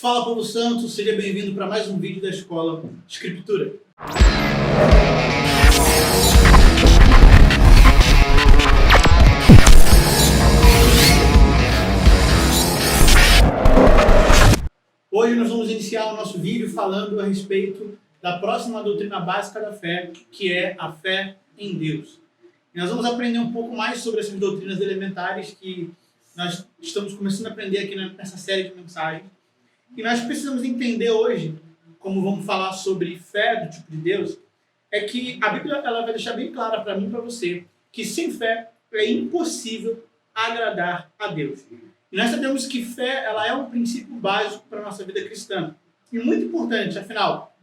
Fala, povo santo, seja bem-vindo para mais um vídeo da Escola Escritura. Hoje nós vamos iniciar o nosso vídeo falando a respeito da próxima doutrina básica da fé, que é a fé em Deus. E nós vamos aprender um pouco mais sobre essas doutrinas elementares que nós estamos começando a aprender aqui nessa série de mensagens. E nós precisamos entender hoje, como vamos falar sobre fé do tipo de Deus, é que a Bíblia ela vai deixar bem clara para mim e para você que sem fé é impossível agradar a Deus. E nós sabemos que fé ela é um princípio básico para a nossa vida cristã. E muito importante, afinal,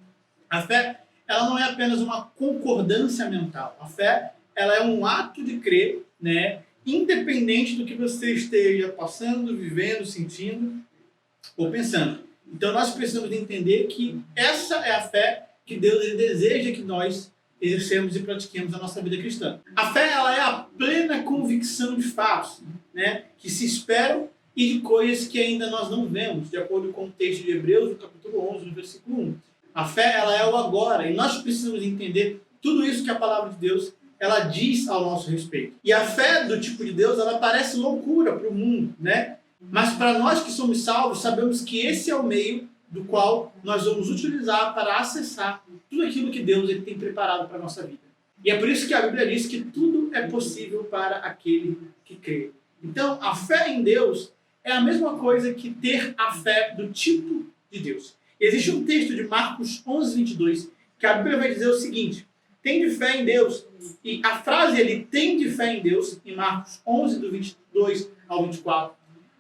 a fé ela não é apenas uma concordância mental. A fé ela é um ato de crer, né? Independente do que você esteja passando, vivendo, sentindo ou pensando. Então nós precisamos entender que essa é a fé que Deus ele deseja que nós exercemos e pratiquemos na nossa vida cristã. A fé ela é a plena convicção de fatos, né, que se esperam e de coisas que ainda nós não vemos, de acordo com o texto de Hebreus, no capítulo 11, no versículo 1. A fé ela é o agora, e nós precisamos entender tudo isso que a palavra de Deus ela diz ao nosso respeito. E a fé do tipo de Deus, ela parece loucura para o mundo, né? Mas para nós que somos salvos, sabemos que esse é o meio do qual nós vamos utilizar para acessar tudo aquilo que Deus ele tem preparado para a nossa vida. E é por isso que a Bíblia diz que tudo é possível para aquele que crê. Então, a fé em Deus é a mesma coisa que ter a fé do tipo de Deus. Existe um texto de Marcos 11, 22, que a Bíblia vai dizer o seguinte: tem de fé em Deus. E a frase ele tem de fé em Deus, em Marcos 11, do 22 ao 24,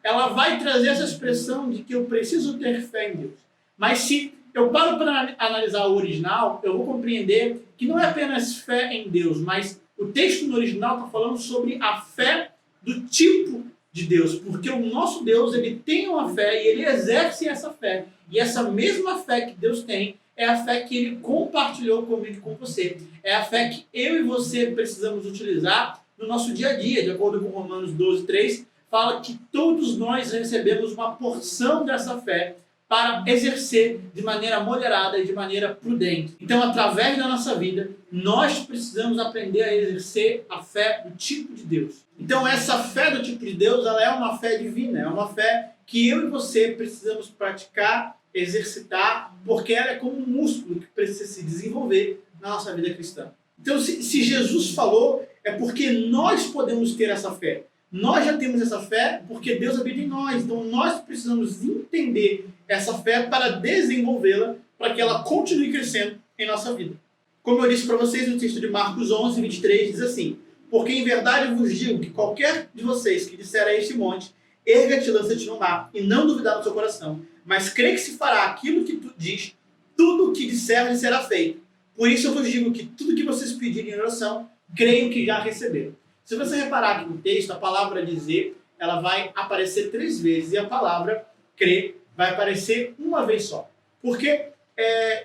ela vai trazer essa expressão de que eu preciso ter fé em Deus. Mas se eu paro para analisar o original, eu vou compreender que não é apenas fé em Deus, mas o texto no original está falando sobre a fé do tipo de Deus. Porque o nosso Deus ele tem uma fé e ele exerce essa fé. E essa mesma fé que Deus tem é a fé que ele compartilhou comigo e com você. É a fé que eu e você precisamos utilizar no nosso dia a dia, de acordo com Romanos 12, 3, fala que todos nós recebemos uma porção dessa fé para exercer de maneira moderada e de maneira prudente. Então, através da nossa vida, nós precisamos aprender a exercer a fé do tipo de Deus. Então, essa fé do tipo de Deus, ela é uma fé divina, é uma fé que eu e você precisamos praticar, exercitar, porque ela é como um músculo que precisa se desenvolver na nossa vida cristã. Então, se Jesus falou, é porque nós podemos ter essa fé. Nós já temos essa fé porque Deus habita em nós. Então, nós precisamos entender essa fé para desenvolvê-la, para que ela continue crescendo em nossa vida. Como eu disse para vocês, no texto de Marcos 11, 23, diz assim: porque em verdade eu vos digo que qualquer de vocês que disser a este monte, erga-te e lança-te no mar, e não duvidar no seu coração, mas crê que se fará aquilo que tu diz, tudo o que disser lhe será feito. Por isso eu vos digo que tudo que vocês pedirem em oração, creio que já receberam. Se você reparar aqui no texto, a palavra dizer, ela vai aparecer 3 vezes, e a palavra crer vai aparecer uma vez só. Porque,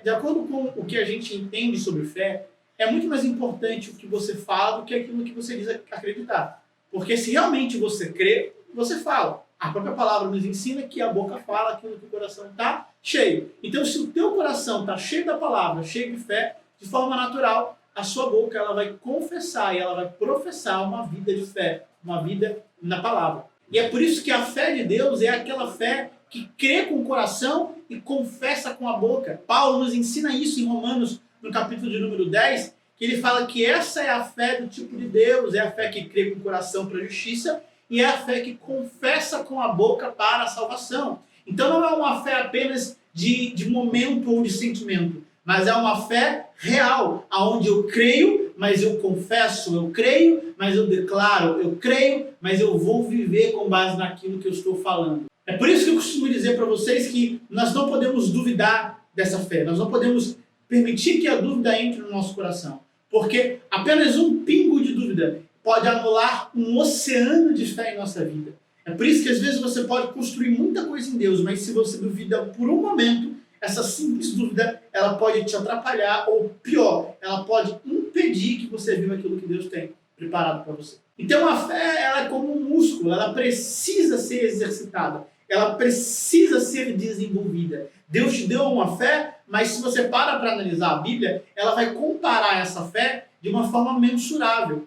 de acordo com o que a gente entende sobre fé, é muito mais importante o que você fala do que aquilo que você diz acreditar. Porque se realmente você crê, você fala. A própria palavra nos ensina que a boca fala aquilo que o coração está cheio. Então, se o teu coração está cheio da palavra, cheio de fé, de forma natural, a sua boca ela vai confessar e ela vai professar uma vida de fé, uma vida na palavra. E é por isso que a fé de Deus é aquela fé que crê com o coração e confessa com a boca. Paulo nos ensina isso em Romanos, no capítulo de número 10, que ele fala que essa é a fé do tipo de Deus, é a fé que crê com o coração para a justiça e é a fé que confessa com a boca para a salvação. Então não é uma fé apenas de momento ou de sentimento, mas é uma fé real, onde eu creio, mas eu confesso, eu creio, mas eu declaro, eu creio, mas eu vou viver com base naquilo que eu estou falando. É por isso que eu costumo dizer para vocês que nós não podemos duvidar dessa fé, nós não podemos permitir que a dúvida entre no nosso coração, porque apenas um pingo de dúvida pode anular um oceano de fé em nossa vida. É por isso que às vezes você pode construir muita coisa em Deus, mas se você duvida por um momento, essa simples dúvida, ela pode te atrapalhar, ou pior, ela pode impedir que você viva aquilo que Deus tem preparado para você. Então a fé, ela é como um músculo, ela precisa ser exercitada. ela precisa ser desenvolvida. Deus te deu uma fé, mas se você para analisar a Bíblia, ela vai comparar essa fé de uma forma mensurável.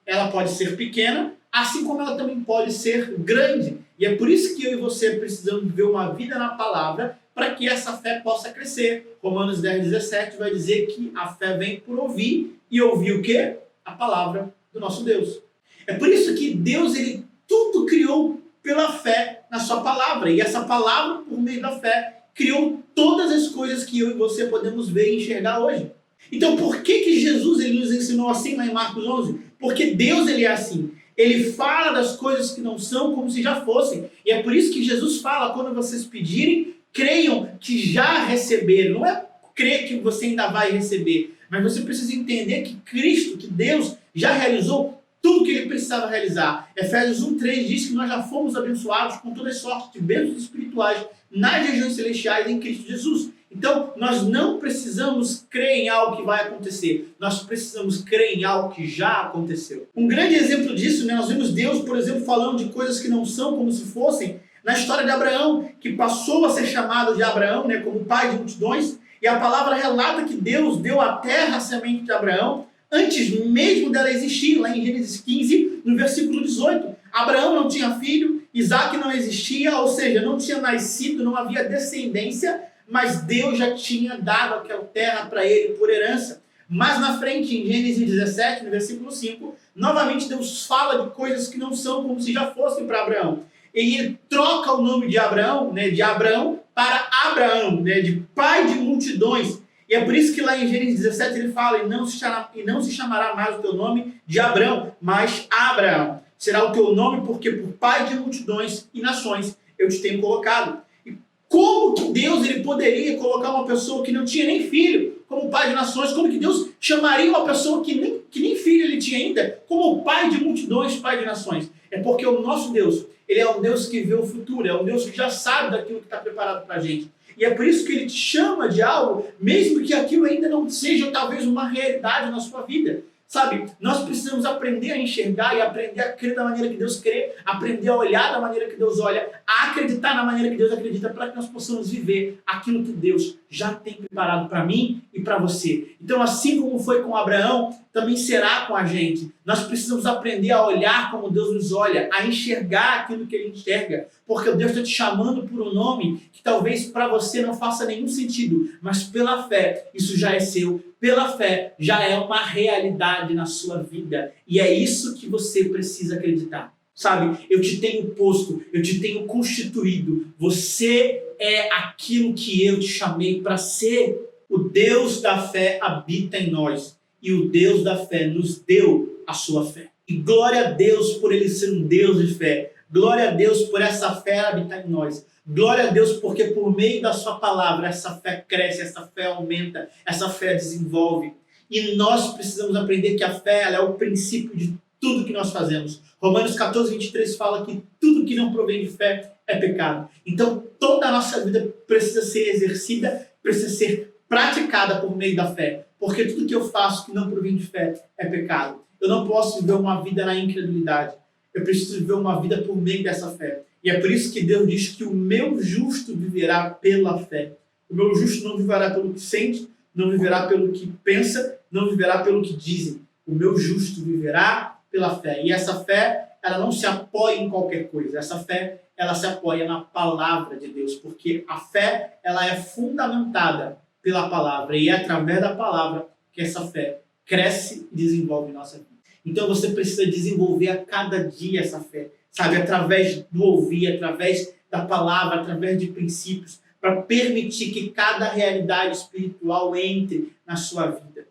Ela pode ser pequena, assim como ela também pode ser grande. E é por isso que eu e você precisamos viver uma vida na palavra para que essa fé possa crescer. Romanos 10:17 vai dizer que a fé vem por ouvir, e ouvir o quê? A palavra do nosso Deus. É por isso que Deus, ele tudo criou pela fé na sua palavra. E essa palavra, por meio da fé, criou todas as coisas que eu e você podemos ver e enxergar hoje. Então, por que Jesus ele nos ensinou assim lá em Marcos 11? Porque Deus ele é assim. Ele fala das coisas que não são como se já fossem. E é por isso que Jesus fala, quando vocês pedirem, creiam que já receberam. Não é crer que você ainda vai receber, mas você precisa entender que Cristo, que Deus, já realizou tudo que ele precisava realizar. Efésios 1:3 diz que nós já fomos abençoados com toda sorte de bênçãos espirituais nas regiões celestiais em Cristo Jesus. Então, nós não precisamos crer em algo que vai acontecer. Nós precisamos crer em algo que já aconteceu. Um grande exemplo disso, nós vemos Deus, por exemplo, falando de coisas que não são como se fossem, na história de Abraão, que passou a ser chamado de Abraão, como pai de multidões, e a palavra relata que Deus deu a terra à semente de Abraão, antes mesmo dela existir, lá em Gênesis 15, no versículo 18. Abraão não tinha filho, Isaac não existia, ou seja, não tinha nascido, não havia descendência, mas Deus já tinha dado aquela terra para ele por herança. Mas na frente, em Gênesis 17, no versículo 5, novamente Deus fala de coisas que não são como se já fossem para Abraão. Ele troca o nome de Abraão, de Abraão para Abraão, de pai de multidões. E é por isso que lá em Gênesis 17 ele fala, e não se chamará mais o teu nome de Abrão, mas Abraão. Será o teu nome porque por pai de multidões e nações eu te tenho colocado. E como que Deus ele poderia colocar uma pessoa que não tinha nem filho como pai de nações? Como que Deus chamaria uma pessoa que nem filho ele tinha ainda como pai de multidões, pai de nações? É porque o nosso Deus, ele é um Deus que vê o futuro, é um Deus que já sabe daquilo que está preparado para a gente. E é por isso que ele te chama de algo, mesmo que aquilo ainda não seja talvez uma realidade na sua vida. Sabe, nós precisamos aprender a enxergar e aprender a crer da maneira que Deus crê, aprender a olhar da maneira que Deus olha, a acreditar na maneira que Deus acredita, para que nós possamos viver aquilo que Deus já tem preparado para mim e para você. Então, assim como foi com Abraão, também será com a gente. Nós precisamos aprender a olhar como Deus nos olha, a enxergar aquilo que Ele enxerga, porque Deus está te chamando por um nome que talvez para você não faça nenhum sentido, mas pela fé isso já é seu, pela fé já é uma realidade na sua vida, e é isso que você precisa acreditar. Sabe, eu te tenho posto, eu te tenho constituído, você é aquilo que eu te chamei para ser. O Deus da fé habita em nós, e o Deus da fé nos deu a sua fé. E glória a Deus por Ele ser um Deus de fé, glória a Deus por essa fé habitar em nós, glória a Deus porque por meio da sua palavra essa fé cresce, essa fé aumenta, essa fé desenvolve. E nós precisamos aprender que a fé ela é o princípio de tudo que nós fazemos. Romanos 14:23 fala que tudo que não provém de fé é pecado. Então toda a nossa vida precisa ser exercida, precisa ser praticada por meio da fé. Porque tudo que eu faço que não provém de fé é pecado. Eu não posso viver uma vida na incredulidade. Eu preciso viver uma vida por meio dessa fé. E é por isso que Deus diz que o meu justo viverá pela fé. O meu justo não viverá pelo que sente, não viverá pelo que pensa, não viverá pelo que dizem. O meu justo viverá pela fé. E essa fé, ela não se apoia em qualquer coisa. Essa fé, ela se apoia na palavra de Deus. Porque a fé, ela é fundamentada pela palavra. E é através da palavra que essa fé cresce e desenvolve nossa vida. Então você precisa desenvolver a cada dia essa fé. Sabe, através do ouvir, através da palavra, através de princípios, para permitir que cada realidade espiritual entre na sua vida.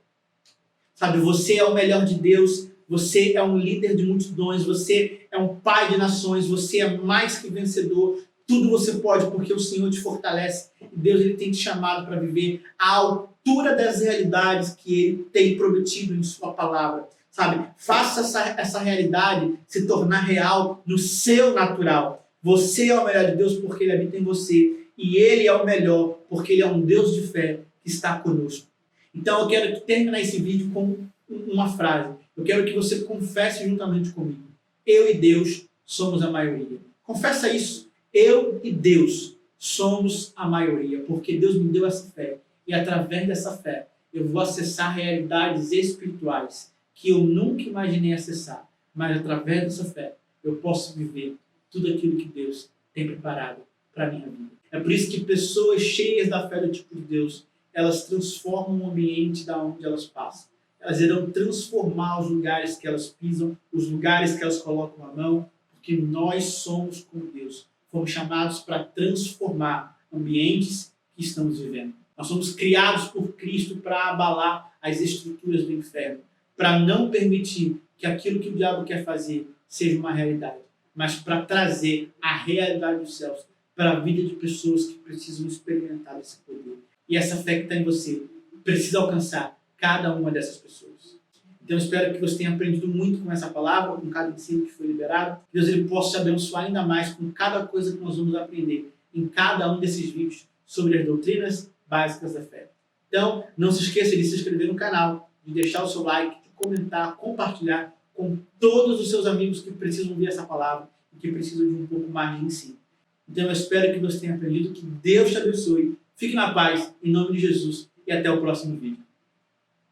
Sabe, você é o melhor de Deus, você é um líder de multidões, você é um pai de nações, você é mais que vencedor, tudo você pode porque o Senhor te fortalece. E Deus ele tem te chamado para viver à altura das realidades que Ele tem prometido em sua palavra. Sabe, faça essa realidade se tornar real no seu natural. Você é o melhor de Deus porque Ele habita em você. E Ele é o melhor porque Ele é um Deus de fé que está conosco. Então eu quero terminar esse vídeo com uma frase. Eu quero que você confesse juntamente comigo. Eu e Deus somos a maioria. Confessa isso. Eu e Deus somos a maioria, porque Deus me deu essa fé. E através dessa fé, eu vou acessar realidades espirituais que eu nunca imaginei acessar. Mas através dessa fé, eu posso viver tudo aquilo que Deus tem preparado para a minha vida. É por isso que pessoas cheias da fé do tipo de Deus, elas transformam o ambiente da onde elas passam. Elas irão transformar os lugares que elas pisam, os lugares que elas colocam a mão, porque nós somos como Deus. Fomos chamados para transformar ambientes que estamos vivendo. Nós somos criados por Cristo para abalar as estruturas do inferno, para não permitir que aquilo que o diabo quer fazer seja uma realidade, mas para trazer a realidade dos céus para a vida de pessoas que precisam experimentar esse poder. E essa fé que está em você precisa alcançar cada uma dessas pessoas. Então eu espero que você tenha aprendido muito com essa palavra, com cada ensino que foi liberado. Que Deus ele possa te abençoar ainda mais com cada coisa que nós vamos aprender em cada um desses vídeos sobre as doutrinas básicas da fé. Então, não se esqueça de se inscrever no canal, de deixar o seu like, de comentar, compartilhar com todos os seus amigos que precisam ouvir essa palavra e que precisam de um pouco mais de ensino. Então eu espero que você tenha aprendido, que Deus te abençoe. Fique na paz, em nome de Jesus, e até o próximo vídeo.